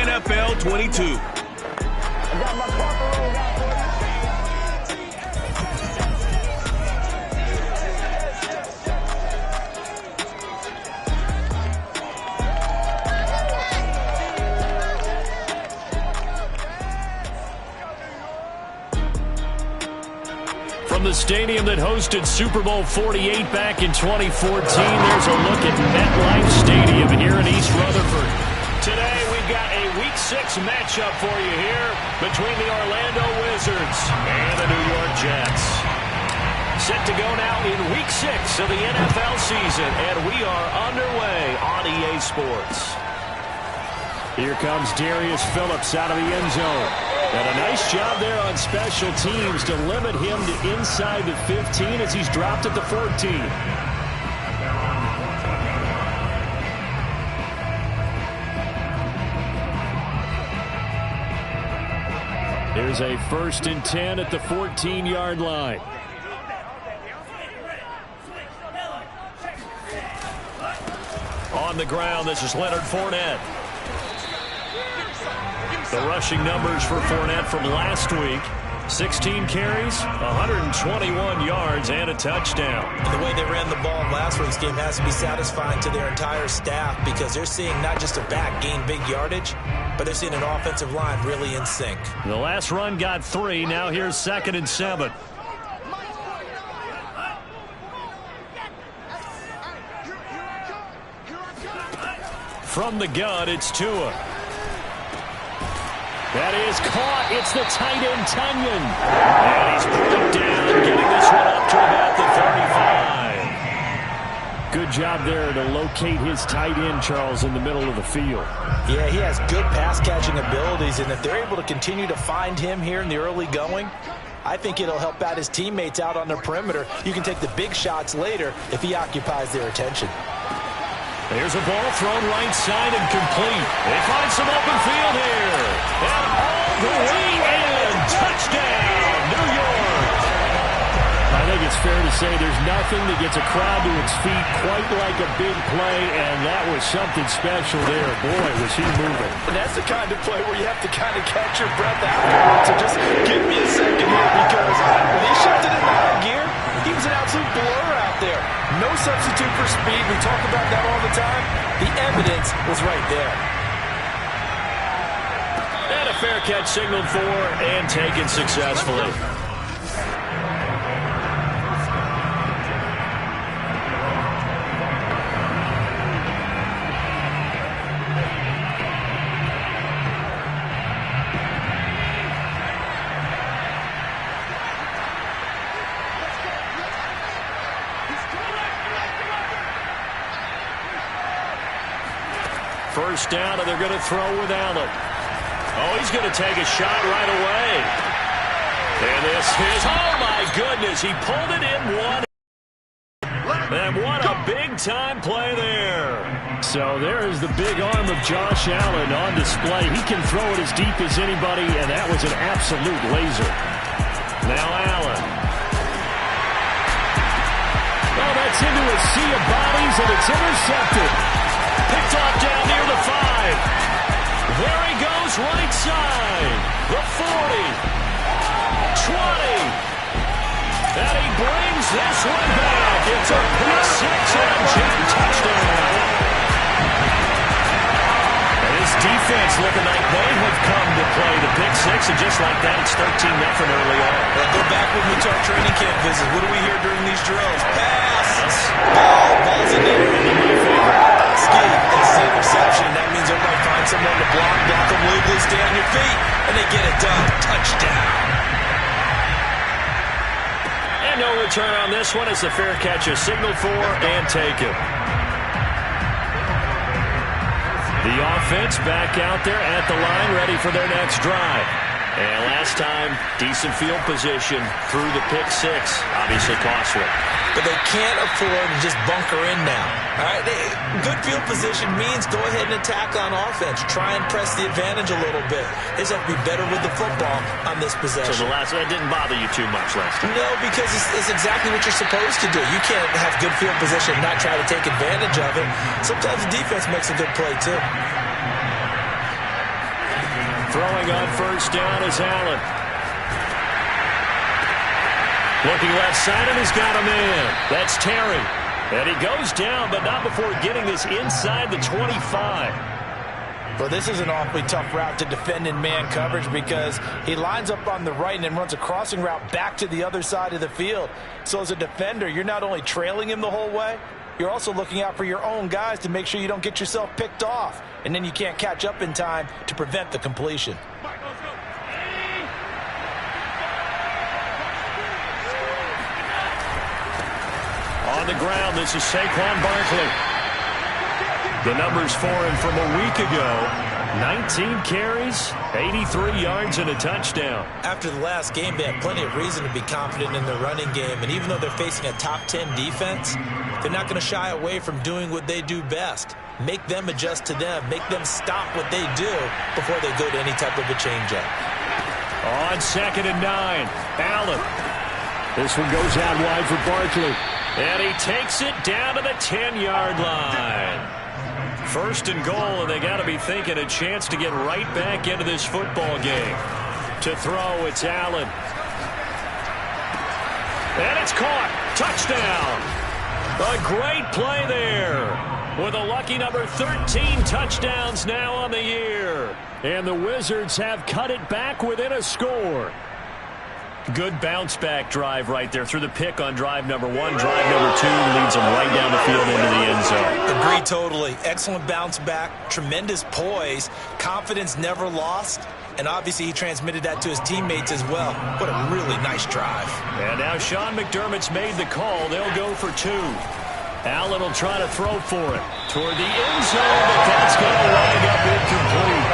NFL 22. From the stadium that hosted Super Bowl 48 back in 2014, there's a look at MetLife Stadium here in East Rutherford. Today we've got a Week 6 matchup for you here between the Orlando Wizards and the New York Jets. Set to go now in Week 6 of the NFL season, and we are underway on EA Sports. Here comes Darius Phillips out of the end zone. And a nice job there on special teams to limit him to inside the 15 as he's dropped at the 14. There's a 1st and 10 at the 14-yard line. On the ground, this is Leonard Fournette. The rushing numbers for Fournette from last week: 16 carries, 121 yards, and a touchdown. The way they ran the ball in last week's game has to be satisfying to their entire staff, because they're seeing not just a back gain big yardage, but they're seeing an offensive line really in sync. The last run got 3. Now here's 2nd and 7. From the gun, it's Tua. That is caught. It's the tight end, Tunyon. And he's brought down, getting this one up to about the 35. Good job there to locate his tight end, Charles, in the middle of the field. Yeah, he has good pass-catching abilities, and if they're able to continue to find him here in the early going, I think it'll help out his teammates out on the perimeter. You can take the big shots later if he occupies their attention. There's a ball thrown right side and complete. They find some open field here. And all the way in. Touchdown, New York. I think it's fair to say there's nothing that gets a crowd to its feet quite like a big play, and that was something special there. Boy, was he moving. And that's the kind of play where you have to kind of catch your breath afterwards. So just give me a second here, because when he shoved it in high gear, he was an absolute blur out there. No substitute for speed. We talk about that all the time. The evidence was right there. And a fair catch signaled for and taken successfully. First down, and they're going to throw with Allen. Oh, he's going to take a shot right away. And this is, oh my goodness, he pulled it in one. And what a big-time play there. So there is the big arm of Josh Allen on display. He can throw it as deep as anybody, and that was an absolute laser. Now Allen. Oh, that's into a sea of bodies, and it's intercepted. Picked off down near the 5. There he goes, right side. The 40. 20. And he brings this one back. It's a pick 6 and a jam touchdown. And his defense looking like they have come to play the pick 6, and just like that, it's 13-0 early on. Well, go back with me to our training camp visit. What do we hear during these drills? Pass. Ball's in there. Ski is the interception. That means everybody finds someone to block them legally, stay on your feet, and they get it done. Touchdown. And no return on this one. It's a fair catch, a signal for and taken. The offense back out there at the line, ready for their next drive. And last time, decent field position through the pick 6. Obviously costly. But they can't afford to just bunker in now. All right, good field position means go ahead and attack on offense. Try and press the advantage a little bit. They just have to be better with the football on this possession. So that didn't bother you too much last time? No, because it's exactly what you're supposed to do. You can't have good field position and not try to take advantage of it. Sometimes the defense makes a good play, too. Throwing on first down is Allen. Looking left side, and he's got a man. That's Terry. And he goes down, but not before getting this inside the 25. Well, this is an awfully tough route to defend in man coverage because he lines up on the right and then runs a crossing route back to the other side of the field. So as a defender, you're not only trailing him the whole way, you're also looking out for your own guys to make sure you don't get yourself picked off. And then you can't catch up in time to prevent the completion. On the ground, this is Saquon Barkley. The numbers for him from a week ago: 19 carries, 83 yards, and a touchdown. After the last game, they had plenty of reason to be confident in their running game. And even though they're facing a top 10 defense, they're not going to shy away from doing what they do best. Make them adjust to them. Make them stop what they do before they go to any type of a change-up. On 2nd and 9, Allen. This one goes out wide for Barkley. And he takes it down to the 10-yard line. First and goal, and they got to be thinking a chance to get right back into this football game. To throw, it's Allen. And it's caught. Touchdown. A great play there. With a lucky number 13 touchdowns now on the year. And the Wizards have cut it back within a score. Good bounce-back drive right there through the pick on drive number 1. Drive number 2 leads them right down the field into the end zone. Agree totally. Excellent bounce-back, tremendous poise, confidence never lost, and obviously he transmitted that to his teammates as well. What a really nice drive. And now Sean McDermott's made the call. They'll go for 2. Allen will try to throw for it toward the end zone, but that's going to wind up incomplete.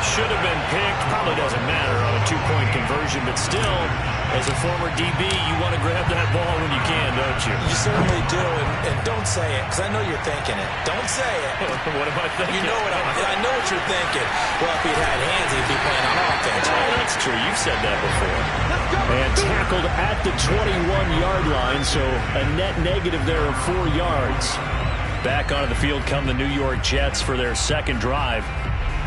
Should have been picked. Probably doesn't matter on a 2-point conversion, but still, as a former DB, you want to grab that ball when you can, don't you? You certainly do, and don't say it, because I know you're thinking it. Don't say it. What am I thinking? You know what I know what you're thinking. Well, if he'd had hands, he'd be playing on offense. Oh, that's true. You've said that before. And tackled at the 21-yard line, so a net negative there of 4 yards. Back onto the field come the New York Jets for their second drive.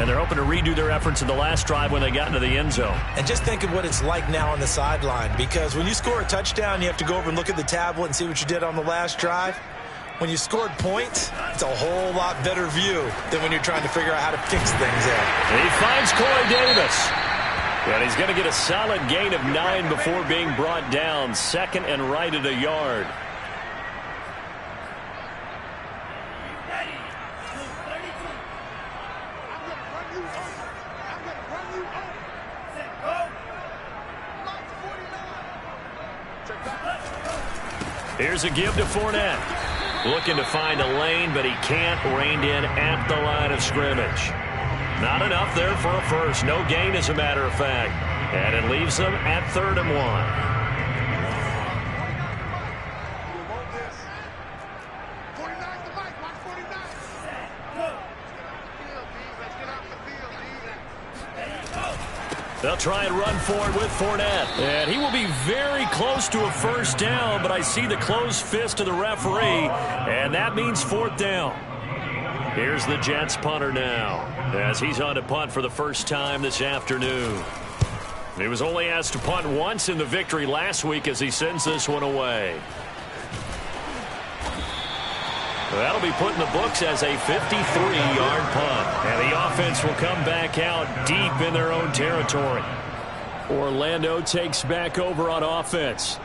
And they're hoping to redo their efforts in the last drive when they got into the end zone. And just think of what it's like now on the sideline, because when you score a touchdown, you have to go over and look at the tablet and see what you did on the last drive. When you scored points, it's a whole lot better view than when you're trying to figure out how to fix things there. He finds Corey Davis. And he's going to get a solid gain of 9 before being brought down. 2nd and right at a yard. Here's a give to Fournette. Looking to find a lane, but he can't. Reined in at the line of scrimmage. Not enough there for a first. No gain, as a matter of fact. And it leaves them at 3rd and 1. They'll try and run for it with Fournette. And he will be very close to a first down, but I see the closed fist of the referee, and that means 4th down. Here's the Jets punter now, as he's on to punt for the first time this afternoon. He was only asked to punt once in the victory last week as he sends this one away. That'll be put in the books as a 53-yard punt. And the offense will come back out deep in their own territory. Orlando takes back over on offense.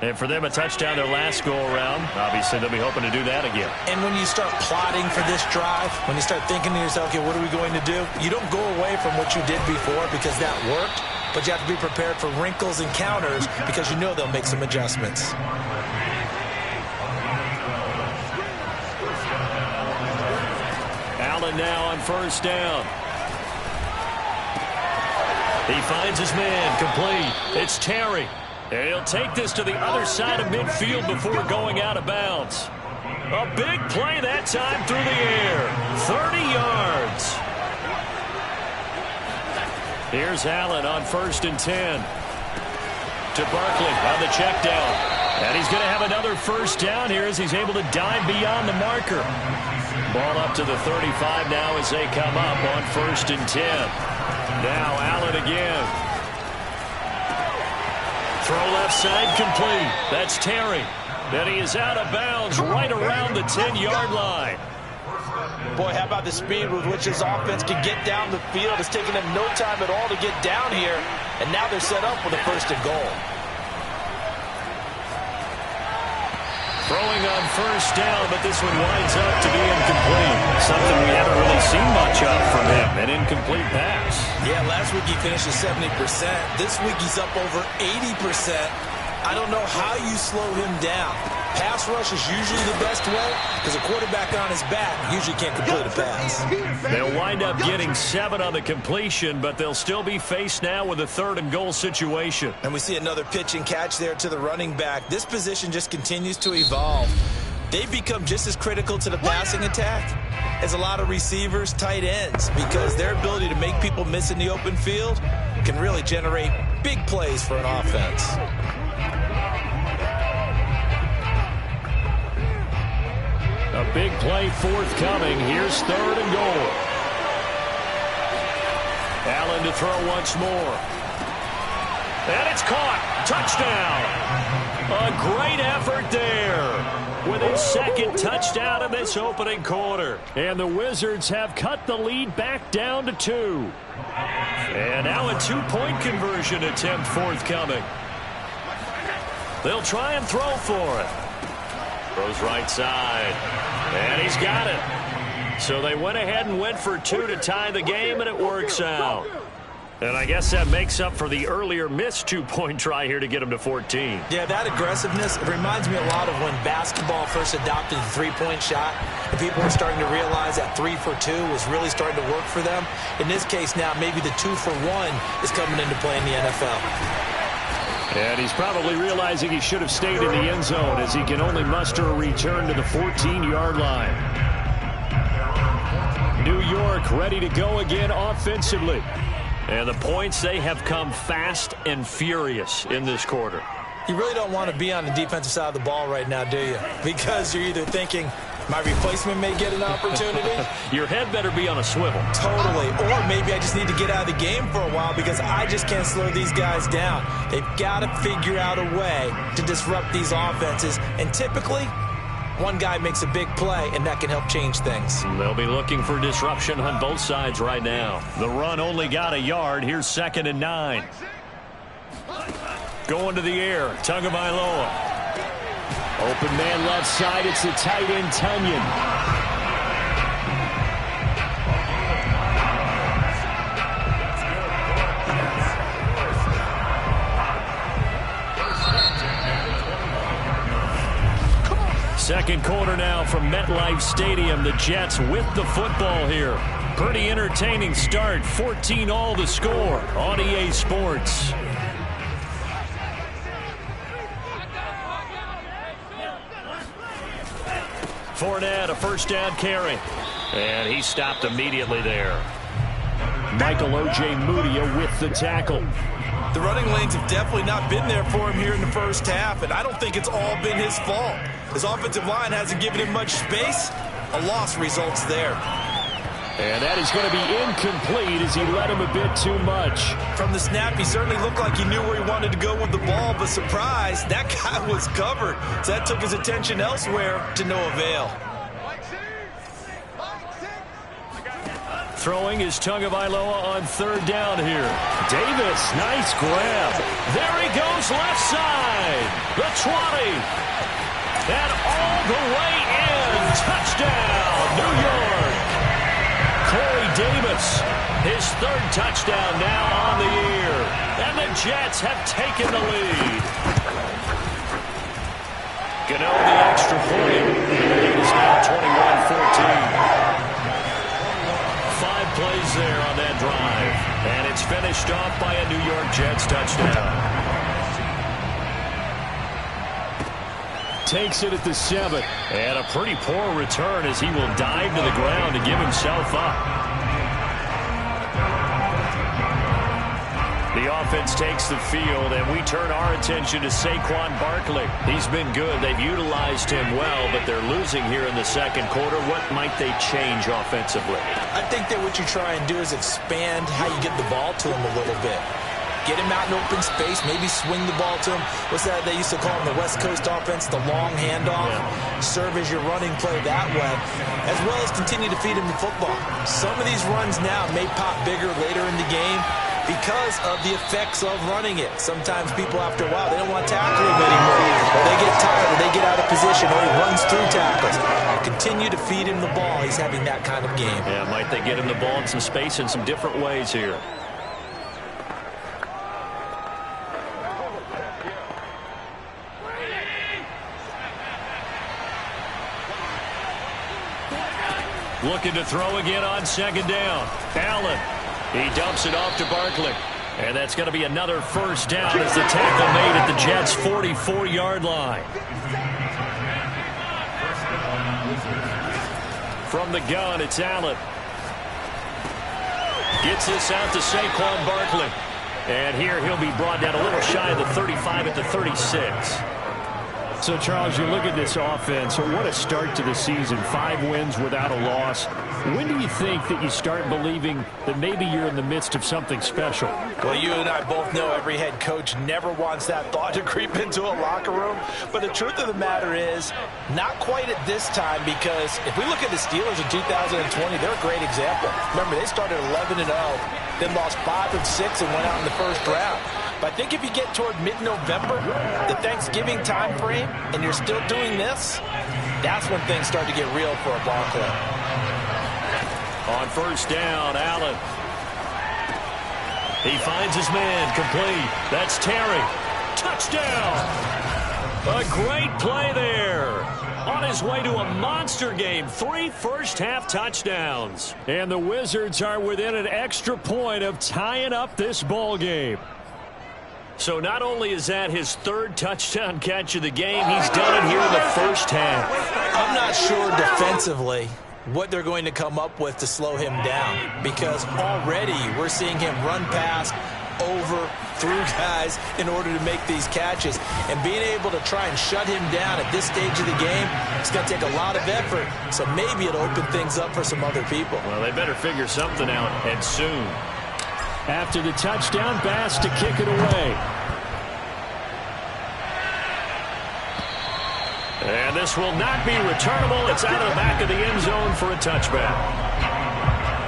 And for them, a touchdown their last go-around. Obviously, they'll be hoping to do that again. And when you start plotting for this drive, when you start thinking to yourself, okay, what are we going to do? You don't go away from what you did before because that worked. But you have to be prepared for wrinkles and counters because you know they'll make some adjustments. Allen now on first down. He finds his man, complete. It's Terry. And he'll take this to the other side of midfield before going out of bounds. A big play that time through the air. 30 yards. Here's Allen on 1st and 10. To Barkley on the check down. And he's going to have another first down here as he's able to dive beyond the marker. Ball up to the 35 now as they come up on 1st and 10. Now Allen again. Throw left side complete. That's Terry. And he is out of bounds right around the 10-yard line. Boy, how about the speed with which this offense can get down the field? It's taken them no time at all to get down here. And now they're set up with a 1st and goal. Throwing on 1st down, but this one winds up to be incomplete. Something we haven't really seen much of from him, an incomplete pass. Yeah, last week he finished at 70%. This week he's up over 80%. I don't know how you slow him down. Pass rush is usually the best way because a quarterback on his back usually can't complete a pass. They'll wind up getting 7 on the completion, but they'll still be faced now with a 3rd and goal situation. And we see another pitch and catch there to the running back. This position just continues to evolve. They've become just as critical to the passing attack as a lot of receivers, tight ends, because their ability to make people miss in the open field can really generate big plays for an offense. A big play forthcoming. Here's 3rd and goal. Allen to throw once more. And it's caught. Touchdown. A great effort there with his 2nd touchdown in this opening quarter. And the Wizards have cut the lead back down to 2. And now a 2-point conversion attempt forthcoming. They'll try and throw for it. Throws right side. And he's got it. So they went ahead and went for 2 to tie the game, and it works out. And I guess that makes up for the earlier missed 2-point try here to get him to 14. Yeah, that aggressiveness, it reminds me a lot of when basketball first adopted the 3-point shot. And people were starting to realize that 3 for 2 was really starting to work for them. In this case now, maybe the 2 for 1 is coming into play in the NFL. And he's probably realizing he should have stayed in the end zone as he can only muster a return to the 14-yard line. New York ready to go again offensively. And the points, they have come fast and furious in this quarter. You really don't want to be on the defensive side of the ball right now, do you? Because you're either thinking, my replacement may get an opportunity. Your head better be on a swivel. Totally. Or maybe I just need to get out of the game for a while because I just can't slow these guys down. They've got to figure out a way to disrupt these offenses. And typically, one guy makes a big play, and that can help change things. They'll be looking for disruption on both sides right now. The run only got a yard. Here's 2nd and 9. Going to the air. Tagovailoa. Open man left side. It's the tight end, Tonyan. Second quarter now from MetLife Stadium. The Jets with the football here. Pretty entertaining start. 14-all the score on EA Sports. Fournette, a 1st down carry. And he stopped immediately there. Michael Ojemudia with the tackle. The running lanes have definitely not been there for him here in the first half, and I don't think it's all been his fault. His offensive line hasn't given him much space. A loss results there. And that is going to be incomplete as he led him a bit too much. From the snap, he certainly looked like he knew where he wanted to go with the ball, but surprise, that guy was covered. So that took his attention elsewhere to no avail. Throwing is Tagovailoa on 3rd down here. Davis, nice grab. There he goes left side. The 20. And all the way in. Touchdown, New York. Corey Davis, his 3rd touchdown now on the year. And the Jets have taken the lead. Gano the extra point. The lead is now 21-14. 5 plays there on that drive. And it's finished off by a New York Jets touchdown. Takes it at the 7. And a pretty poor return as he will dive to the ground to give himself up. The offense takes the field, and we turn our attention to Saquon Barkley. He's been good. They've utilized him well, but they're losing here in the second quarter. What might they change offensively? I think that what you try and do is expand how you get the ball to him a little bit. Get him out in open space, maybe swing the ball to him. What's that they used to call in the West Coast offense, the long handoff? Yeah. Serve as your running play that way, as well as continue to feed him the football. Some of these runs now may pop bigger later in the game because of the effects of running it. Sometimes people, after a while, they don't want to tackle him anymore. Or they get tired, or they get out of position, or he runs through tackles. Continue to feed him the ball. He's having that kind of game. Yeah, might they get him the ball in some space in some different ways here. Looking to throw again on second down. Allen. He dumps it off to Barkley. And that's going to be another first down as the tackle made at the Jets' 44-yard line. From the gun, it's Allen. Gets this out to Saquon Barkley. And here he'll be brought down a little shy of the 35 at the 36. So, Charles, you look at this offense, what a start to the season. 5 wins without a loss. When do you think that you start believing that maybe you're in the midst of something special? Well, you and I both know every head coach never wants that thought to creep into a locker room. But the truth of the matter is, not quite at this time, because if we look at the Steelers in 2020, they're a great example. Remember, they started 11-0, then lost 5 of 6 and went out in the first round. But I think if you get toward mid-November, the Thanksgiving time frame, and you're still doing this, that's when things start to get real for a ball club. On first down, Allen. He finds his man, complete. That's Terry. Touchdown! A great play there. On his way to a monster game. 3 first-half touchdowns. And the Wizards are within an extra point of tying up this ball game. So not only is that his 3rd touchdown catch of the game, he's done it here in the first half. I'm not sure defensively what they're going to come up with to slow him down, because already we're seeing him run past, over, through guys in order to make these catches. And being able to try and shut him down at this stage of the game, it's going to take a lot of effort. So maybe it'll open things up for some other people. Well, they better figure something out, and soon. After the touchdown, Bass to kick it away. And this will not be returnable. It's out of the back of the end zone for a touchback.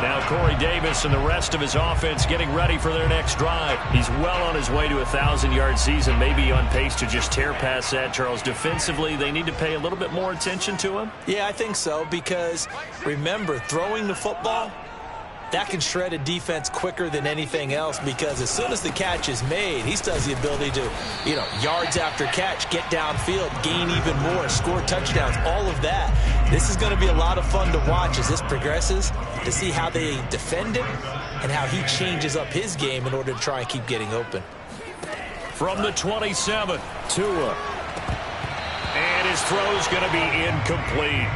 Now Corey Davis and the rest of his offense getting ready for their next drive. He's well on his way to a 1,000-yard season, maybe on pace to just tear past that, Charles. Defensively, they need to pay a little bit more attention to him? Yeah, I think so, because remember, throwing the football, that can shred a defense quicker than anything else, because as soon as the catch is made, he still has the ability to, yards after catch, get downfield, gain even more, score touchdowns, all of that. This is going to be a lot of fun to watch as this progresses, to see how they defend him and how he changes up his game in order to try and keep getting open. From the 27, Tua. And his throw's going to be incomplete.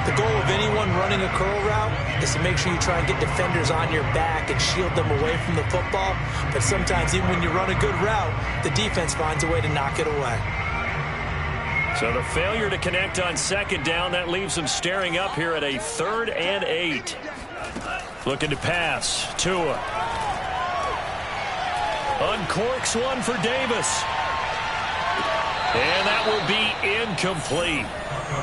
The goal of anyone running a curl route is to make sure you try and get defenders on your back and shield them away from the football. But sometimes even when you run a good route, the defense finds a way to knock it away. So the failure to connect on second down, that leaves them staring up here at a 3rd and 8. Looking to pass. Tua. Uncorks one for Davis. And that will be incomplete.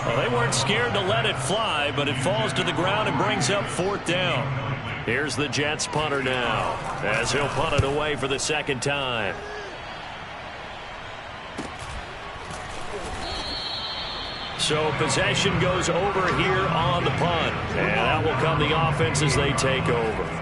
Well, they weren't scared to let it fly, but it falls to the ground and brings up 4th down. Here's the Jets punter now, as he'll punt it away for the 2nd time. So possession goes over here on the punt, and that will come the offense as they take over.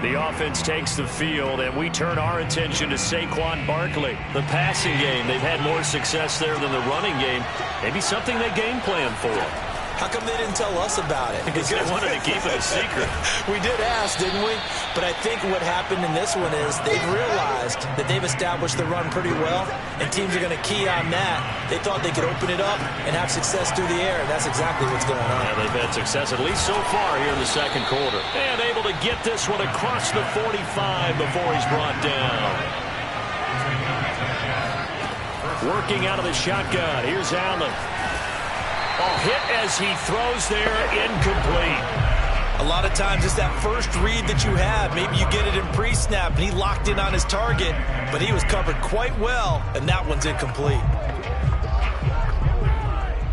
The offense takes the field, and we turn our attention to Saquon Barkley. The passing game, they've had more success there than the running game. Maybe something they game plan for. How come they didn't tell us about it? Because they wanted to keep it a secret. We did ask, didn't we? But I think what happened in this one is they've realized that they've established the run pretty well, and teams are going to key on that. They thought they could open it up and have success through the air, and that's exactly what's going on. Yeah, they've had success, at least so far here in the second quarter. And able to get this one across the 45 before he's brought down. Working out of the shotgun. Here's Allen. Oh, hit as he throws there, incomplete. A lot of times it's that first read that you have. Maybe you get it in pre-snap, and he locked in on his target, but he was covered quite well, and that one's incomplete.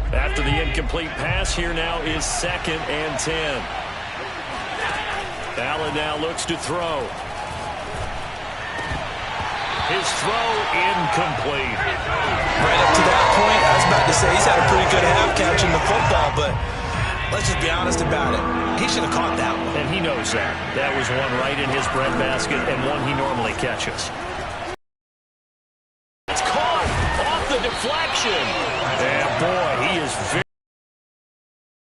After the incomplete pass, here now is 2nd and 10. Allen now looks to throw. His throw incomplete. Right up to that point, I was about to say he's had a pretty good half catching the football, but let's just be honest about it. He should have caught that one. And he knows that. That was one right in his breadbasket and one he normally catches. It's caught off the deflection. And boy, he is very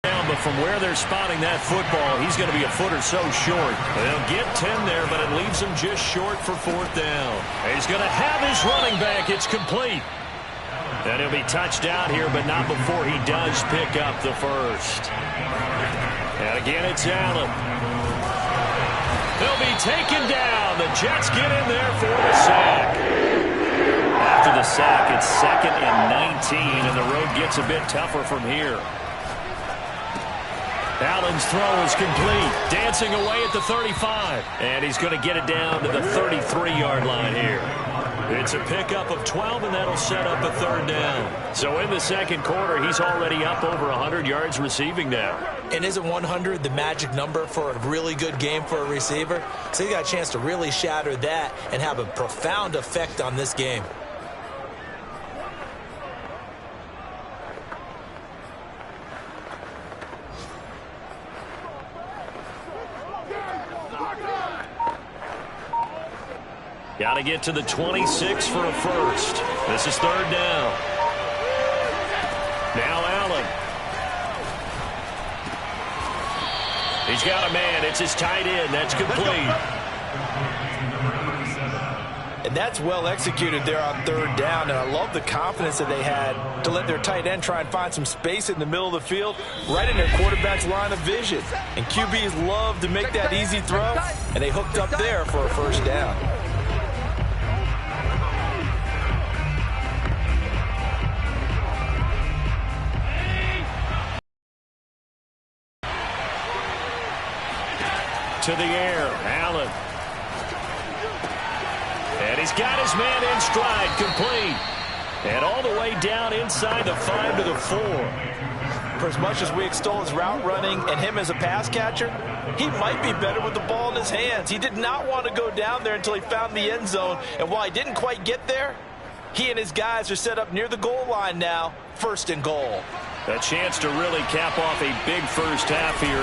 down, but from where they're spotting that football, he's going to be a foot or so short. They'll get 10 there, but it leaves him just short for 4th down. He's going to have his running back. It's complete. And he'll be touched out here, but not before he does pick up the first. And again, it's Allen. He'll be taken down. The Jets get in there for the sack. After the sack, it's 2nd and 19, and the road gets a bit tougher from here. Allen's throw is complete. Dancing away at the 35. And he's going to get it down to the 33-yard line here. It's a pickup of 12, and that'll set up a 3rd down. So in the 2nd quarter, he's already up over 100 yards receiving now. And isn't 100 the magic number for a really good game for a receiver? So he got a chance to really shatter that and have a profound effect on this game. Got to get to the 26 for a first. This is 3rd down. Now Allen. He's got a man. It's his tight end. That's complete. And that's well executed there on 3rd down. And I love the confidence that they had to let their tight end try and find some space in the middle of the field, right in their quarterback's line of vision. And QBs love to make that easy throw, and they hooked up there for a 1st down. To the air, Allen. And he's got his man in stride, complete. And all the way down inside the 5 to the 4. For as much as we extol his route running and him as a pass catcher, he might be better with the ball in his hands. He did not want to go down there until he found the end zone. And while he didn't quite get there, he and his guys are set up near the goal line now, 1st and goal. A chance to really cap off a big first half here.